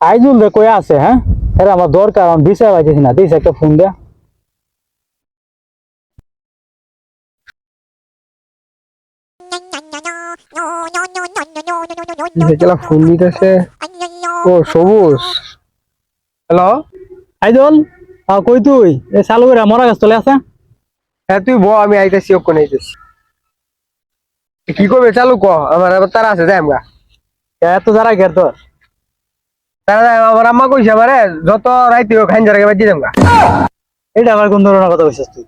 আইজুল রে কই আছে? হ্যাঁ, এরা আমার দরকার, আমি দিশা পাইতেছি না। দিস একটা ফোন দে। ফোন দিতেছে। ও সবুজ, হ্যালো। আইজুল, কই তুই? এ চালু করে মরা গাছ তলে আছে। হ্যাঁ তুই আমি আইতেছি, ওক্ষণ আইতেছি। কি করবে চালু ক, আমার আবার তারা আছে, যাই আমরা। এত যারা গের তোর তারা আমার আম্মা কইছে আমারে যত রাইতে হোক খাইন জায়গা বাজি যাবো। এটা আবার কোন ধরনের কথা বলছিস তুই?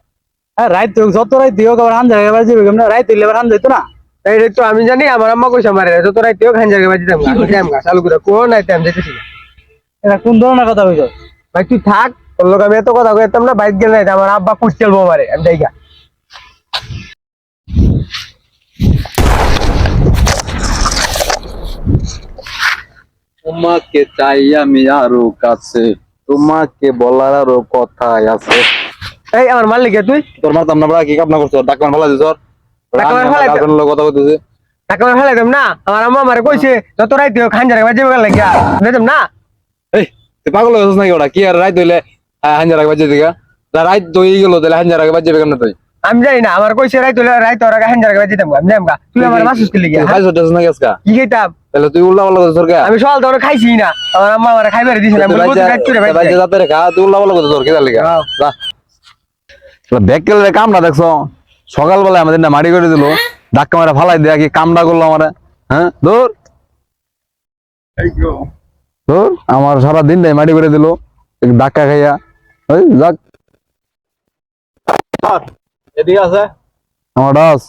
হ্যাঁ, রাত হোক, যত রাত হোক, আবার হান জায়গায় বাজি কেমন? রাত হইলে আবার হান যাইতো না। এই তো আমি জানি, আমার আম্মা কইছে আমারে যত রাইতে হোক খাইন জায়গা বাজি যাবো। যাই আমরা চালু করে কোন নাইতে আমি যেতেছি না। এটা কোন ধরনের কথা বলছিস? ভাই তুই থাক, তোর লোক আমি এত কথা কইতাম না। বাইক গেলে নাই, আমার আব্বা কুচ চলবো আমারে, আমি যাইগা। তোমাকে চাই আমি আরো কাছে, তোমাকে বলার আরো কথা আছে। এই আমার মালিক তুই তোর মারতাম না বড়া, কি কামনা করছো? ডাকমান ভালো দিছ। ডাকমান ফালাই দে। কথা কইতেছে। টাকা ফেলাই দেব না, আমার আম্মা আমারে কইছে যত রাইতে হোক খাইন জায়গা বাজি যাবো লাগিয়া দেব না। এই তুই পাগল হইছিস নাকি ওটা? কি আর রাত হইলে হাঞ্জার আগে বাজে দিগা? রাত দই গেল তাহলে হাঞ্জার আগে বাজে কেমন তুই? আমি জানি না, আমার কইছে রাইতে হলে রাইতে ওরা খাইন জায়গা বাজি যাবো। আমি যামগা, তুই আমার মাসুস কি লাগিয়া? খাইছ দছ না গেছকা? কি খাইতাম? তাহলে তুই উল্লা পাল্লা করছিস কে? আমি সকাল ধরে খাইছি না, আমার আম্মা আমারে খাইবার দিছে না। বলবো তুই রাইতে করে বাজে ভাই যাতে রে খা, তুই উল্লা পাল্লা করছিস তোর কি লাগা? যা। ব্যাককেল রে কামনা দেখছো? সকালবেলা আমাদের না মারি করে দিল, ধাক্কা মারা ফালাই দেয়া কি কামনা করলো আমারে? হ্যাঁ দূর দূর, আমার সারা দিন মারি করে দিল ধাক্কা খাইয়া। ওই যাক এদিকে আছে। আমার ডাস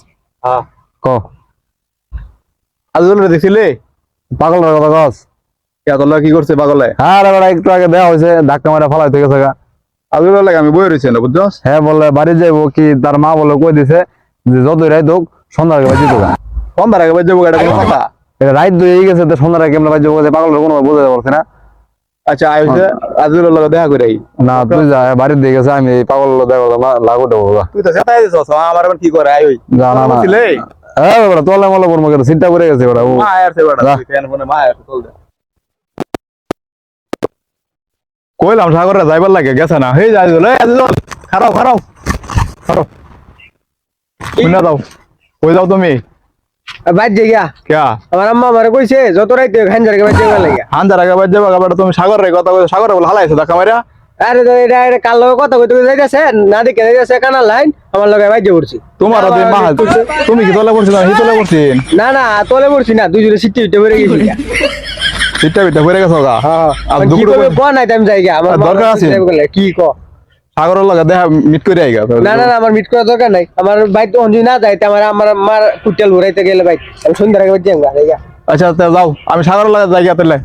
হ্যাঁ, ক আজুল রে দেখছিলি? পাগল রে কথা কস। তোলা কি করছে পাগলে? হ্যাঁ রে বেটা, একটু আগে দেওয়া হয়েছে, ধাক্কা মারা ফালাই থেকে গা। আজুল লাগে আমি বই রয়েছি না, বুঝছো? হ্যাঁ বলে বাড়ি যাইবো কি, তার মা বলে কই দিছে যে যতই রাত হোক সন্ধ্যার আগে বাজি তোগা। সন্ধ্যার আগে বাজে এটা কোনো কথা? এটা রাত দুই গেছে, তো সন্ধ্যার আগে কেমন বাজি পাগল কোনো বোঝাতে পারছি না। আচ্ছা, আইছে আজুলের লগে দেখা করে আই। না তুই যা, বাড়ির দিয়ে গেছে, আমি এই পাগল দেখা লাগো দেবো। তুই তো সেটাই দিছস, আমার আবার কি করে আই? ওই যা না না, বুঝছিলে? হ্যাঁ বেটা তোলা মলা পড়বো কেন, চিন্তা করে গেছে ওটা। ও মা আয়ারছে বেটা, যা। তুই ফ্যান ফোনে মা আয়ারছে, চল দে। কইলাম সাগরে যাইবার লাগে, গেছে না। হেই যাই বলে আজুল, খারাপ খারাপ খারাপ। শুনে দাও, কই যাও তুমি? বাজ জায়গা। কেয়া আমার আম্মা আমারে কইছে যত রাইতে হোক খাইন জায়গা বাজি যাবো লাগিয়া। হান্দার আগে বাজে বেটা, তুমি সাগরে কথা কইছো, সাগরে বলে হালাইছো ধাক্কা মারিয়া। আরে তো এটা কাল লগে কথা কইতে যাইতাছে না, দেখে যাইতাছে কানাল লাইন, আমার লগে বাজি পড়ছি। তোমার হাতে মা, তুমি কি তলে পড়ছো? আমি তলে পড়ছি। না না তলে পড়ছি না, দুজনে সিটে সিটে পড়ে গেছি। সিটটা বিটটা পড়ে গেছো গা। আর কি দুপুরে করবে ক নাই টাইম জায়গা আমার দরকার আছে। কি ক? সাগরের লগে দেখা মিট করে আইগা। না না না, আমার মিট করার দরকার নাই। আমার বাইক তো অঞ্জি না যাইতে, আমার কুটেল ঘুরাইতে গেলে বাইক আমি সন্ধ্যার আগে বাজি যাবো। আচ্ছা যাও, আমি সাগরের লগে যাই তাহলে।